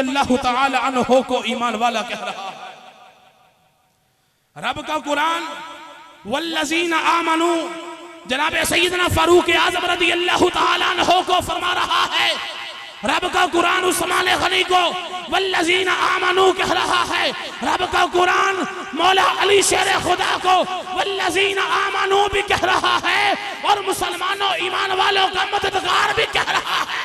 रज़ियल्लाहु ताला अन्हु को ईमान वाला कह रहा है। रब का कुरान वल्लज़ीना आमनू जनाब सैयदना फारूक आज़म रज़ियल्लाहु ताला अन्हु को फरमा रहा है। रब का कुरान उस्मान गनी को वल्लज़ीना आमनू कह रहा है। रब का कुरान मौला अली शेर खुदा को वल्लज़ीना आमनू भी कह रहा है और मुसलमानों ईमान वालों का मददगार भी कह रहा है।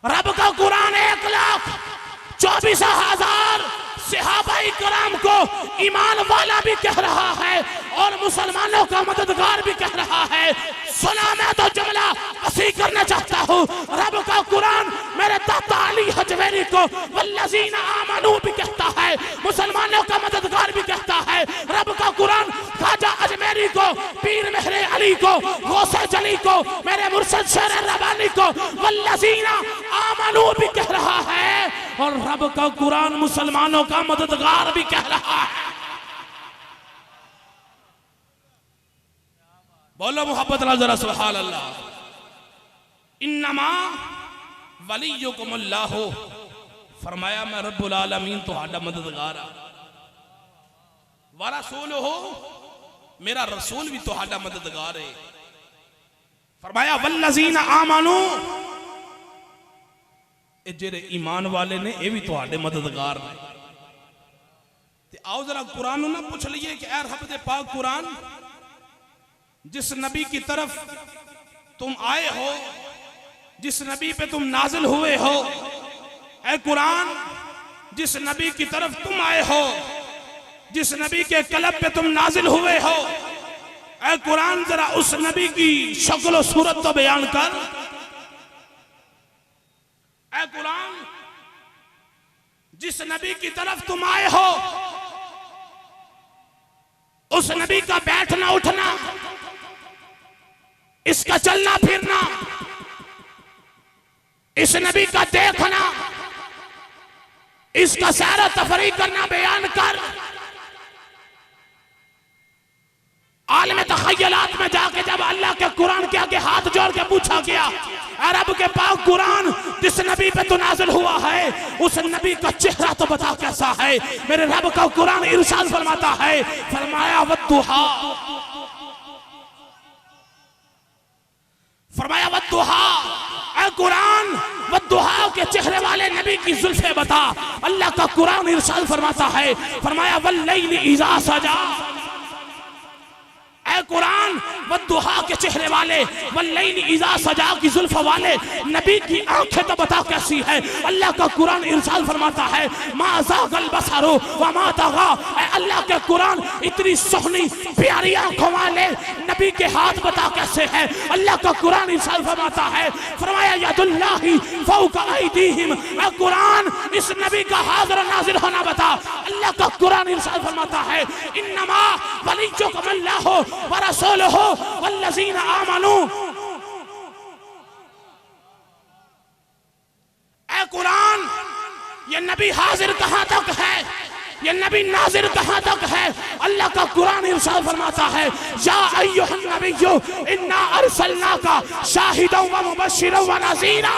रब का कुरान 1,24,000 सहाबाए किराम को ईमान वाला भी कह रहा है और मुसलमानों का मददगार भी कह रहा है। सुना, मैं तो जुमला वसी करना चाहता हूँ। रब का कुरान मेरे दाता अली हजवेरी को वल्लज़ीना आमनू भी कहता है, मुसलमानों का मददगार भी कहता है। रब का कुरान ख्वाजा अजमेरी को, पीर मेहरे अली को, गौसे जली को, मेरे मुर्शिद शेर रबानी को वल्लज़ीना आमनू भी कह रहा है और रब का कुरान मुसलमानों का मददगार भी कह रहा है। बोलो मोहब्बत जरा सुभान अल्लाह। इन्नमा वलियुकुमुल्लाह, फरमाया मैं रब्बुल आलमीन तुहाडा मददगार आ। व रसूलुहु, मेरा रसूल भी तुहाडा मददगार है। फरमाया वल्लज़ीना आमनू, जेरे ईमान वाले ने ये भी तुहाडे मददगार ने। आओ जरा कुरान ना पूछ लीए कि ऐ रब दे पाक कुरान, जिस नबी की तरफ तुम आए हो, जिस नबी पे तुम नाजिल हुए हो, ऐ कुरान जिस नबी की तरफ तुम आए हो, जिस नबी के कलब पे तुम नाजिल हुए हो, ऐ कुरान जरा उस नबी की शक्ल सूरत तो बयान कर। ऐ कुरान जिस नबी की तरफ तुम आए हो, उस नबी का बैठना उठना, इसका चलना फिरना, इस नबी का देखना, इसका सैर तफरीक करना बयान कर। आलम तखय्युलात में जाके जब अल्लाह के कुरान के आगे हाथ जोड़ के पूछा गया, अरब के पाक कुरान जिस नबी पे तो नाजिल हुआ है, उस नबी का चेहरा तो बता कैसा है। मेरे रब का कुरान इरशाद फरमाता है, फरमाया वद्दुहा, फरमाया वद्दुहा, ऐ कुरान वद्दुहा के चेहरे वाले नबी की जुल्फे बता। अल्लाह का कुरान इरशाद फरमाता है, फरमाया वल्लैलि इज़ा सजा, ऐ कुरान वद्दुहा के चेहरे वाले, वल्लैलि इज़ा सजा की जुल्फ वाले नबी की आंखें तो बता कैसी है। अल्लाह का कुरान इरशाद फरमाता है, मा ज़ागल बसरु व मा तग़ा। ऐ अल्लाह के कुरान इतनी सोहनी प्यारी आंखों वाले नबी के हाथ बता कैसे है। अल्लाह का कुरान इरशाद फरमाता है, फरमाया यदुल्लाहि फौका ऐदीहिम। ऐ कुरान इस नबी का हाज़िर नाज़िर होना बता। अल्लाह का कुरान इरशाद फरमाता है, इन्नमा वलियुकुमुल्लाहु व रसूलुहु वल्लज़ीना आमनू। ऐ कुरान ये नबी हाजिर कहां तक है, ये नबी नाजिर कहां तक है। अल्लाह का कुरान इरशाद फरमाता है, या अय्युहन नबिय्यु इन्ना अरसलनाका शाहिदन व मुबश्शिरन व नज़ीरा।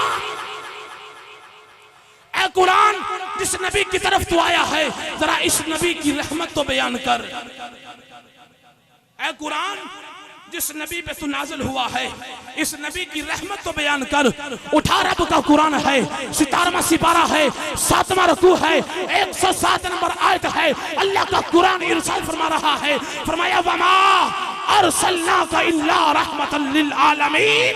ऐ कुरान जिस नबी की तरफ तू आया है, जरा इस नबी की रहमत तो बयान कर। ऐ कुरान जिस नबी पे तू नाजिल हुआ है, इस नबी की रहमत तो बयान कर। उठा रब का कुरान है, 17वां सिपारा है, 7वां रुकू है, 107 नंबर आयत है। अल्लाह का कुरान इरशाद फरमा रहा है, फरमाया वमा अरसलनाका इल्ला रहमतल लिल आलमीन।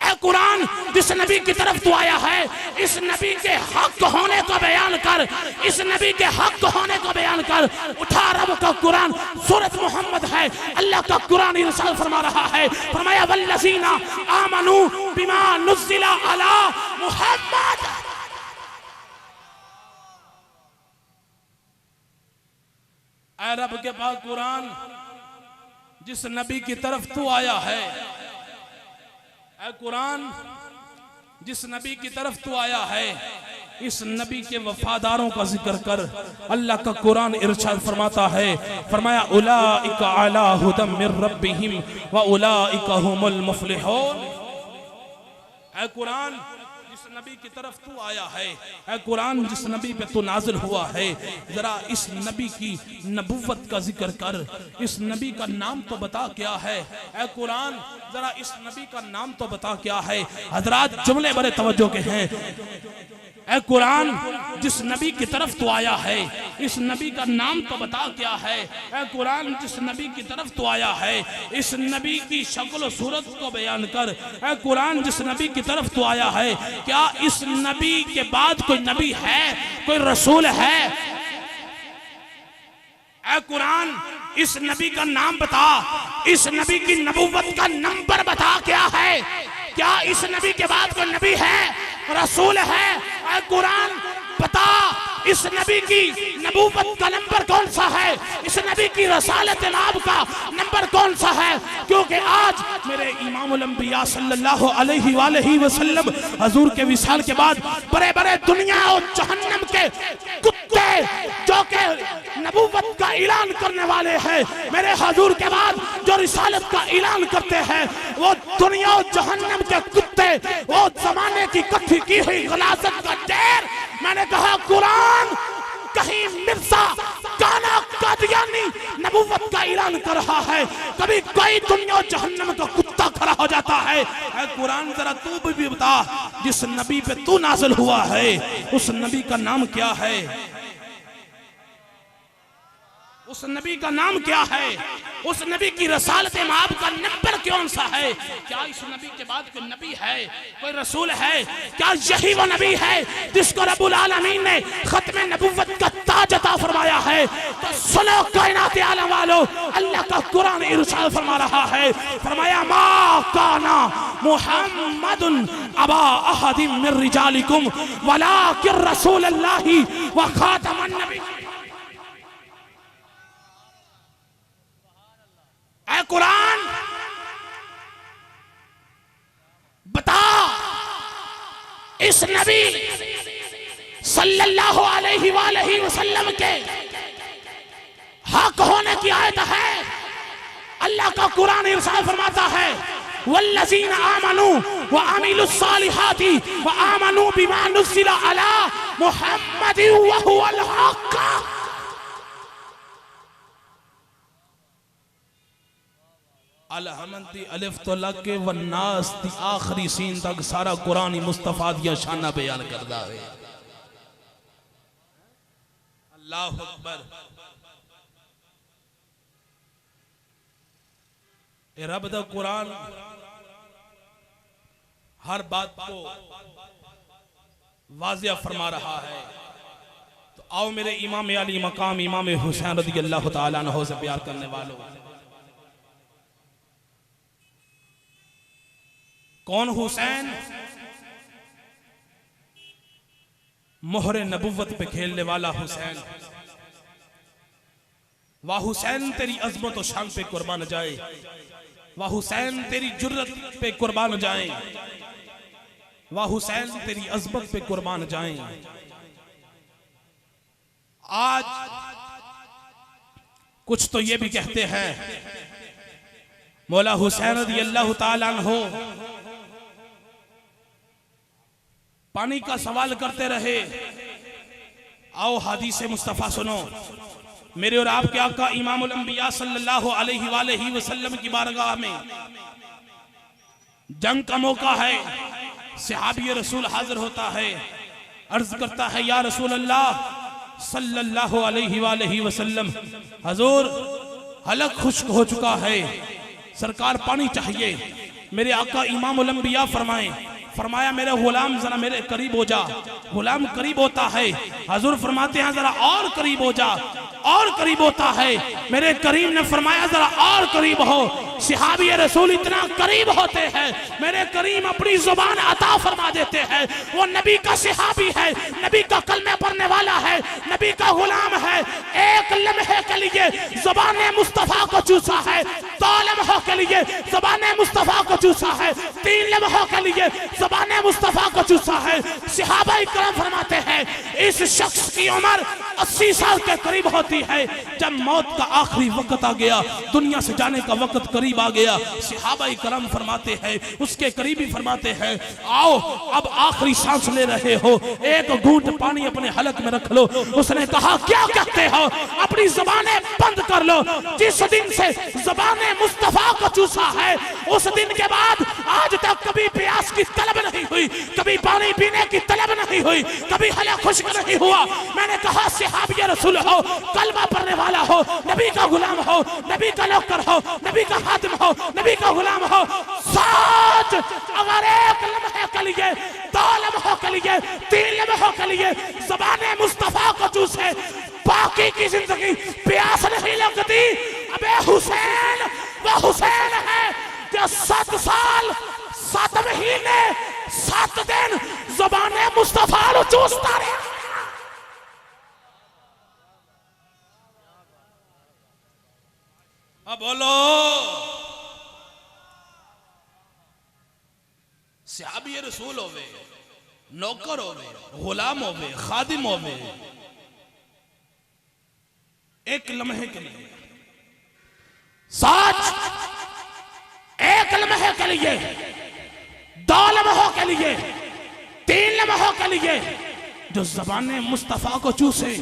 ऐ कुरान जिस नबी की तरफ तू आया है, इस नबी के हक होने का बयान कर, इस नबी के हक होने का बयान कर। उठा रब का कुरान, सूरत मोहम्मद है। अल्लाह का कुरान इरशाद फरमा रहा है, फरमाया वल्लज़ीना आमनू बिमा नुज़्ज़िला अला मुहम्मद। ऐ रब के पाक कुरान जिस नबी की तरफ तू आया है, ऐ कुरान जिस नबी की तरफ तू आया है, इस नबी के वफादारों का जिक्र कर। अल्लाह का कुरान इरशाद फरमाता है, फरमाया उलाइका अला हुदम मिर रब्बिहिम व उलाइका हुमुल मुफ्लिहून। ऐ कुरान जिस नबी की तरफ तू आया है, ऐ कुरान जिस नबी पे तू नाजिल हुआ है, जरा इस नबी की नबुव्वत का जिक्र कर, इस नबी का नाम तो बता क्या है। ऐ कुरान जरा इस नबी का नाम तो बता क्या है। हजरात जुमले बड़े तवज्जो के हैं। ऐ कुरान जिस नबी की तरफ तू आया है, इस नबी का नाम तो बता क्या है। ऐ कुरान जिस नबी की तरफ तू आया है, इस नबी की शक्ल सूरत को बयान कर। ऐ कुरान जिस नबी की तरफ तू आया है, क्या इस नबी के बाद कोई नबी है, कोई रसूल है? ऐ कुरान इस नबी का नाम बता, इस नबी की नबुव्वत का नंबर बता क्या है। क्या इस नबी के बाद कोई नबी है, रसूल है? ऐ कुरान बता इस नबी की नबूवत का नंबर कौन सा है, इस नबी की रसालत नाब का नंबर कौन सा है। क्योंकि आज मेरे इमामुल अंबिया सल्लल्लाहु अलैहि वसल्लम हजूर के विसाल के बाद बड़े बड़े दुनिया और जहन्नम के कुत्ते जो के नबूवत का ऐलान करने वाले हैं, मेरे हजूर के बाद जो रिसालत का ऐलान करते हैं, वो दुनिया और जहन्नम के कुत्ते, वो जमाने की इकट्ठी की हुई गलाजत का ढेर। मैंने कहा कुरान कहीं मिर्जा काना कादियानी नबुव्वत का ऐलान कर रहा है, कभी कोई दुनिया और जहन्नम का कुत्ता खड़ा हो जाता है। ऐ कुरान जरा तू भी बता, जिस नबी पे तू नाज़िल हुआ है उस नबी का नाम क्या है, उस नबी का नाम क्या है, उस नबी की रसालत माब का नंबर कौन सा है। क्या इस नबी के बाद कोई नबी है, कोई रसूल है? क्या यही वो नबी है जिसको रब्बुल आलमीन ने खत्म नबुव्वत का ताज अता फरमाया है? तो सुनो कायनात आलम वालों, अल्लाह का कुरान इरशाद फरमा रहा है, फरमाया मा काना मुहम्मदुन अबा अहदिम मिन रिजालिकुम वलाकिन रसूलुल्लाहि व खातमुन नबी। ऐ कुरान बता इस नबी सल्लल्लाहु अलैहि वसल्लम के हक होने की आयत है। अल्लाह का कुरान इरशाद फरमाता है, वल्लज़ीना आमनू व अमिलुस सालिहाति व आमनू बिमा नुज़िला अला मुहम्मदिन व हुवल हक़। अलहमदी अलिफ तो लग के वन्नास दी आखिरी सीन तक सारा कुरान मुस्तफा दिया शाना बयान करदा है। अल्लाह अकबर। ए रब दा कुरान हर बात को वाज़िया फरमा रहा है। तो आओ मेरे इमाम अली मकाम इमाम हुसैन रज़ियल्लाहु ताला अन्हु से प्यार करने वालों, कौन हुसैन? मोहरे नबुव्वत पे खेलने वाला हुसैन। वाह हुसैन तेरी अजमत और शान पे कुर्बान जाए, वाह हुसैन तेरी जुर्रत पे कुर्बान जाए, वाह हुसैन तेरी अजमत पे कुर्बान जाए। आज कुछ तो ये भी कहते हैं मौला हुसैन रज़ियल्लाहु ताला अन्हु पानी का सवाल करते रहे। आओ हदीस मुस्तफा सुनो, मेरे और आपके आका इमामुल अंबिया सल्लल्लाहु अलैहि वसल्लम की बारगाह में जंग का मौका है। सहाबी रसूल हाजिर होता है, अर्ज करता है या रसूल अल्लाह सल्लल्लाहु अलैहि वसल्लम, हजूर हलक खुश्क हो चुका है, सरकार पानी चाहिए। मेरे आका इमामुल अंबिया फरमाया मेरे गुलाम जरा मेरे करीब हो जा। गुलाम करीब होता है, हजूर फरमाते हैं जरा और करीब हो जा, और करीब होता है। मेरे करीम ने फरमाया जरा और करीब हो। सहाबी रसूल इतना करीब होते हैं, मेरे करीम अपनी जुबान अता फरमा देते हैं। वो नबी का सहाबी है, नबी का कलमे पढ़ने वाला है, नबी का गुलाम है। एक लम्हे के लिए जुबान मुस्तफा को चूसा है, 2 लम्हों के लिए ज़बाने मुस्तफ़ा को चूसा है, 3 लम्हों के लिए ज़बाने मुस्तफ़ा को चूसा है। सहाबा इकराम फरमाते हैं इस शख्स की उम्र 80 साल के करीब होती है। जब मौत का आखिरी वक्त आ गया, दुनिया से जाने का वक्त करीब आ गया, सहाबा इकराम फरमाते हैं, उसके करीबी फरमाते हैं आओ अब आखिरी सांस ले रहे हो, एक घूंट पानी अपने हलक में रख लो। उसने कहा क्या कहते हो, अपनी ज़बानें बंद कर लो। जिस दिन से ज़बाने मुस्तफ़ा को चूसा है उस दिन के बाद आज तक कभी प्यास की तलब नहीं हुई, कभी पानी पीने की तलब नहीं हुई, कभी हला खुश्क नहीं हुआ। मैंने कहा सहाबी रसूल हो, कलमा पढ़ने वाला हो, नबी का गुलाम हो, नबी का नौकर हो, नबी का खादिम हो, नबी का गुलाम हो, सोच अगर 1 लम्हे के लिए, 2 लम्हों के लिए, 3 लम्हों के लिए ज़बाने मुस्तफ़ा को चूसे, बाकी की जिंदगी प्यास नहीं लगती। अबे हुसैन वो हुसैन है जो 7 साल 7 महीने 7 दिन ज़बाने मुस्तफ़ा को चूसता रहा। अब बोलो सहाबी रसूल होवे, नौकर होवे, गुलाम होवे, खादिम होवे, 1 लम्हे के लिए सच, 1 लम्हे के लिए, 2 लम्हों के लिए, 3 लम्हों के लिए जो ज़बाने मुस्तफ़ा को चूसे,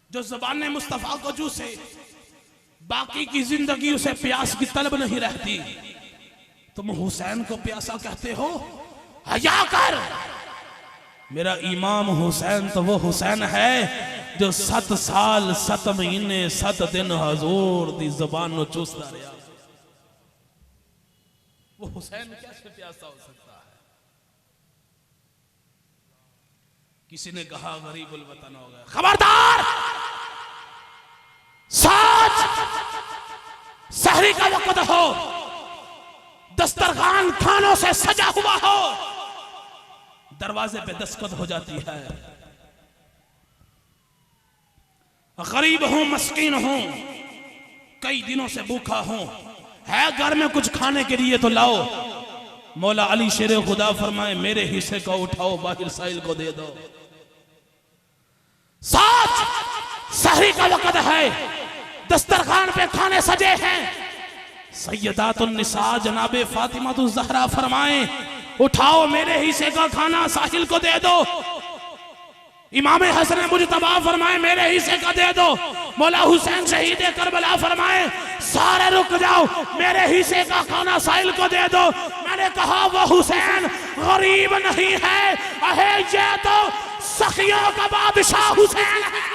जो ज़बाने मुस्तफ़ा को चूसे, बाकी की जिंदगी उसे प्यास की तलब नहीं रहती। तुम हुसैन को प्यासा कहते हो? हया कर। मेरा इमाम हुसैन तो वो हुसैन है जो 7 साल 7 महीने 7 दिन हजूर दी ज़बान नो चूसता रहा। वो हुसैन कैसे प्यासा हो सकता है? किसी ने कहा गरीबुल वतन हो गया। खबरदार, सच सहरी का वक्त हो, दस्तरखान खानों से सजा हुआ हो, दरवाजे पे दस्तक हो जाती है, गरीब हूं, मस्कीन हूं, कई दिनों से भूखा हूं, है घर में कुछ खाने के लिए तो लाओ। मौला अली शेर खुदा फरमाए मेरे हिस्से को उठाओ, बाहिर साइल को दे दो। सच सहरी का वक्त है, दस्तरखान पे खाने सजे हैं। सैयदातुन निसा जनाबे फातिमा तो ज़हरा फरमाए उठाओ मेरे हिस्से का खाना साहिल को दे दो। इमाम हसन मुजतबा फरमाए मेरे हिस्से का दे दो। मौला हुसैन शहीद करबला फरमाए सारे रुक जाओ, मेरे हिस्से का खाना साहिल को दे दो। मैंने कहा वो हुसैन गरीब नहीं है, अहे ये तो सखियों का बादशाह हुसैन है।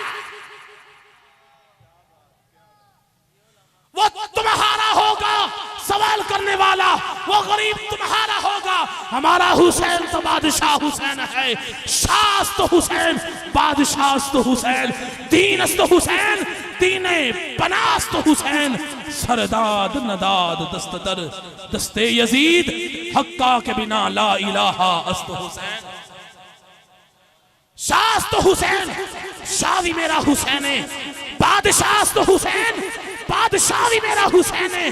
वो तुम्हारा होगा सवाल करने वाला, वो गरीब तुम्हारा होगा। हमारा हुसैन तो बादशाह हुसैन है, शास्त हुसैन, बादशाह हुसैन, दीनस्त हुसैन, दीने पनास्त हुसैन, सरदाद नदाद दस्तदर दस्ते यजीद, हक्का के बिना ला इलाहा अस्त हुसैन। शास्त हुसैन, शाही मेरा हुसैन है, बादशाह हुसैन, बादशाह भी मेरा हुसैन है,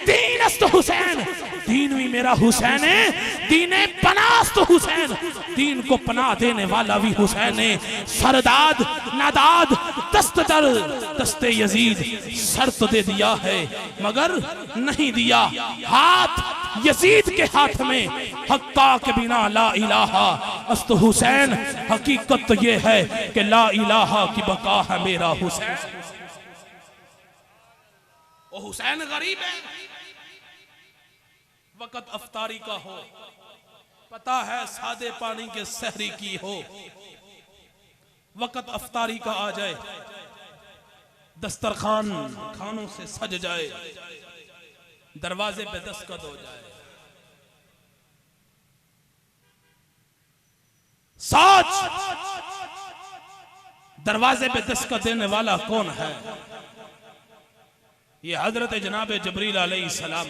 दीनस्त हुसैन, दीन भी मेरा हुसैन है, दीने पनास्त हुसैन, दीन को पनाह देने वाला भी हुसैन है। सरदाद नादाद दस्तदर दस्ते यजीद, सर तो दे दिया है मगर नहीं दिया हाथ यजीद के हाथ में, हक्का के बिना ला इलाहा अस्त हुसैन। हकीकत तो ये है कि ला इलाहा की बका है मेरा हुसैन। वो हुसैन गरीब है, वक़्त अफ्तारी का हो, पता है सादे पानी के सहरी की हो, वक़्त अफ्तारी का आ जाए, दस्तरखान खानों से सज जाए, दरवाजे पे दस्तखत हो जाए। सच दरवाजे पे दस्तखत देने वाला कौन है? ये हजरत जनाब जबरील अलैहिस्सलाम।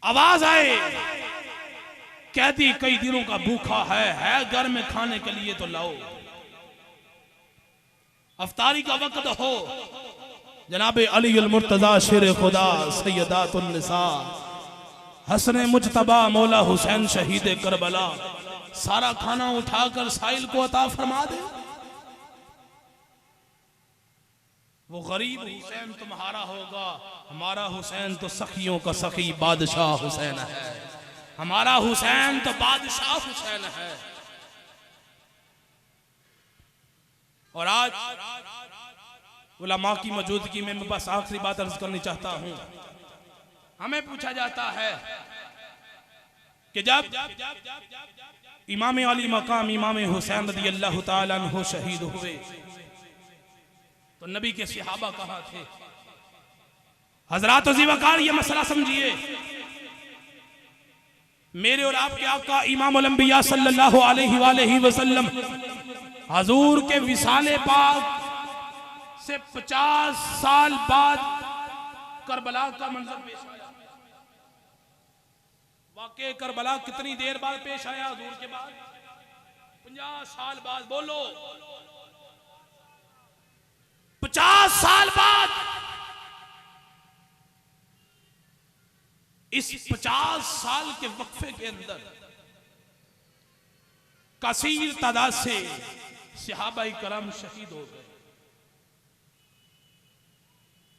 आवाज आए कैदी कई दिनों का भूखा है घर में खाने के लिए तो लाओ। अफ्तारी का वक्त हो, जनाब अली अल मुर्तजा शेर खुदा सैयदातुन निसा हसन मुजतबा मौला हुसैन शहीद करबला सारा खाना उठाकर साइल को अता फरमा दे। वो गरीब हुसैन तुम्हारा होगा, हमारा हुसैन तो सखियों का सखी बादशाह हुसैन है, हमारा हुसैन तो बादशाह हुसैन है। और आज उलमा की मौजूदगी में मैं बस आखिरी बात अर्ज करनी चाहता हूं। हमें पूछा जाता है कि जब इमाम अली मकाम इमाम हुसैन रज़ी अल्लाह ताला अन्हु शहीद हुए तो नबी के सहाबा कहां थे? हजरात वज़ीवकार ये मसला समझिए, मेरे और आपके आका इमामुल अंबिया सल्लल्लाहु अलैहि वसल्लम हजूर के विसाले पाक से 50 साल बाद करबला का मंजर पेश आया। वाकई करबला कितनी देर बाद पेश आया? हजूर के बाद 50 साल बाद। बोलो 50 साल बाद। इस 50 साल के वक्फे के अंदर कसीर तादाद से सहाबाई करम शहीद हो गए,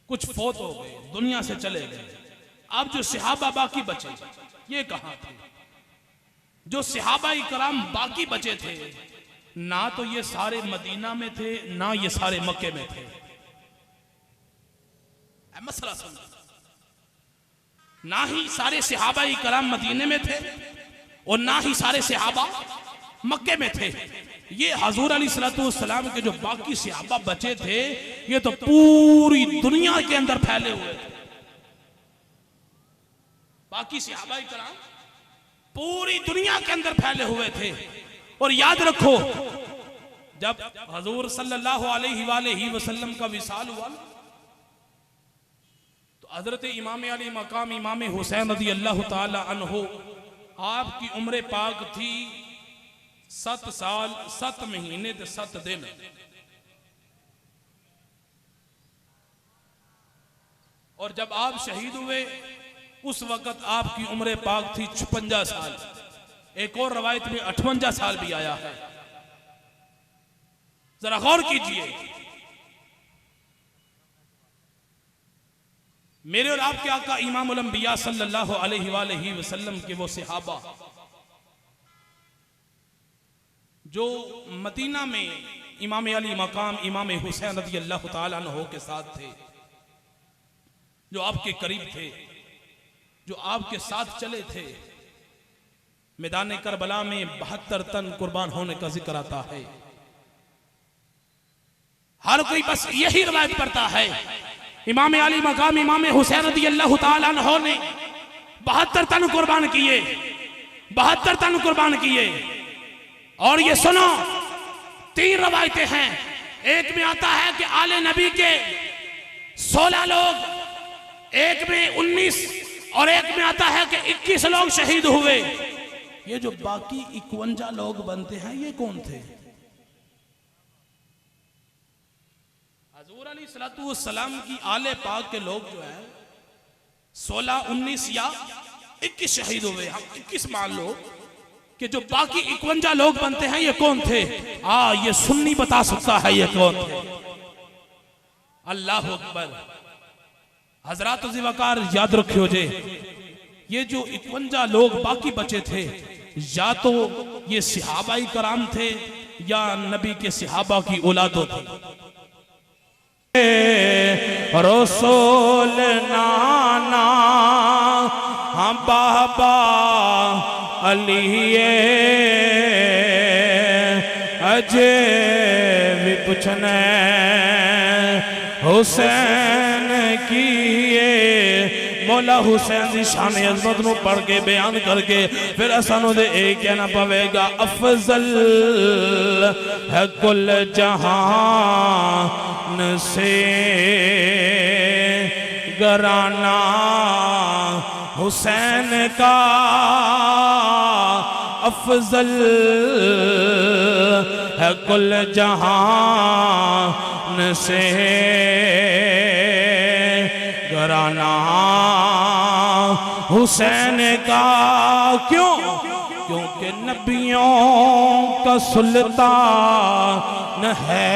कुछ फौत हो गए, दुनिया से चले गए। अब जो सहाबा बाकी बचे ये कहां थे? जो सहाबाई करम बाकी बचे थे ना तो ये सारे मदीना में थे ना ये सारे मक्के में थे। मसला समझो, ना ही सारे सहाबाई करम मदीने में थे और ना ही सारे सहाबा मक्के में थे। ये हजूर अलैहिस्सलाम के जो बाकी सहाबा बचे थे ये तो पूरी दुनिया के अंदर फैले हुए थे। बाकी सहाबाई कराम पूरी दुनिया के अंदर फैले हुए थे। और याद रखो जब हजूर सल्लल्लाहु अलैहि वसल्लम का विसाल हुआ तो हजरत इमाम अली मकाम इमाम हुसैन रज़ी अल्लाह ताला अन्हु आपकी उम्र पाक थी 7 साल 7 महीने 7 दिन। और जब आप शहीद हुए उस वक्त आपकी उम्र पाक थी 56 साल। एक और रवायत में 58 साल भी आया है। जरा गौर कीजिए, मेरे और आपके आका इमामुल अंबिया सल्लल्लाहु अलैहि वसल्लम के वो सहाबा जो मदीना में इमाम अली मकाम इमाम हुसैन रज़ी अल्लाह ताला अन्हु के साथ थे, जो आपके करीब थे, जो आपके साथ चले थे। मैदान करबला में 72 तन कुर्बान होने का जिक्र आता है। हर कोई बस यही रवायत पढ़ता है। इमाम अली मकाम इमाम हुसैन रज़ी अल्लाह ताला अन्हु ने 72 तन कुर्बान किए, 72 तन कुर्बान किए। और ये सुनो, 3 रवायतें हैं। एक में आता है कि आले नबी के 16 लोग, एक में 19 और एक में आता है कि 21 लोग शहीद हुए। ये जो बाकी 51 लोग बनते हैं ये कौन थे? हजूर अलैहिस्सलाम की आले पाक के लोग जो है 16, 19 या 21 शहीद हुए। हम 21 मान लो कि जो बाकी 51 लोग बनते हैं ये कौन थे? ये सुन्नी बता सकता है ये कौन थे। अल्लाह अकबर। हजरात वकार याद रखियो जे, ये जो 51 लोग बाकी बचे थे या तो ये सहाबाई कराम थे या नबी के सहाबा की औलादों थे। रसूल नाना हम बाबा अली अजय भी पूछने हुसैन किए। मौला हुसैन की शान अज़मत नूं पढ़ के बयान करके फिर असानू दे कहना पवेगा अफजल है कुल जहान से घराना हुसैन का अफजल है कुल जहान से घराना हुसैन का, क्यों? क्योंकि नबियों का सुल्तान है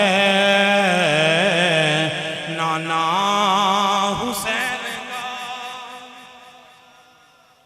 नाना